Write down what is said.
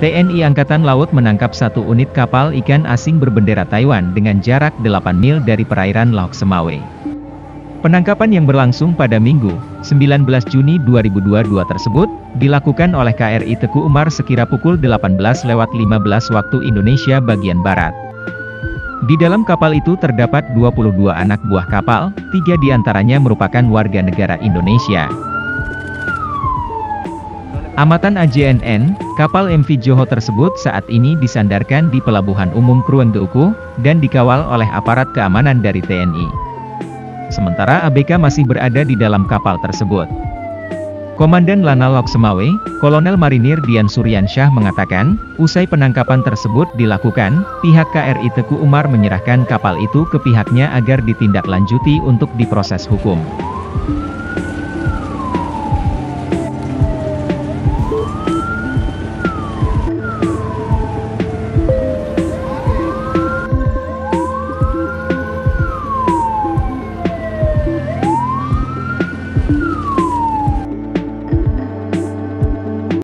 TNI Angkatan Laut menangkap satu unit kapal ikan asing berbendera Taiwan dengan jarak 8 mil dari perairan Laok Semawe. Penangkapan yang berlangsung pada Minggu, 19 Juni 2022 tersebut, dilakukan oleh KRI Teguh Umar sekira pukul 18.15 waktu Indonesia bagian Barat. Di dalam kapal itu terdapat 22 anak buah kapal, 3 diantaranya merupakan warga negara Indonesia. Amatan AJNN, kapal MV Johor tersebut saat ini disandarkan di Pelabuhan Umum Krueng Deuku, dan dikawal oleh aparat keamanan dari TNI. Sementara ABK masih berada di dalam kapal tersebut. Komandan Lanal Laok Semawe, Kolonel Marinir Dian Suryansyah mengatakan, usai penangkapan tersebut dilakukan, pihak KRI Teguh Umar menyerahkan kapal itu ke pihaknya agar ditindaklanjuti untuk diproses hukum.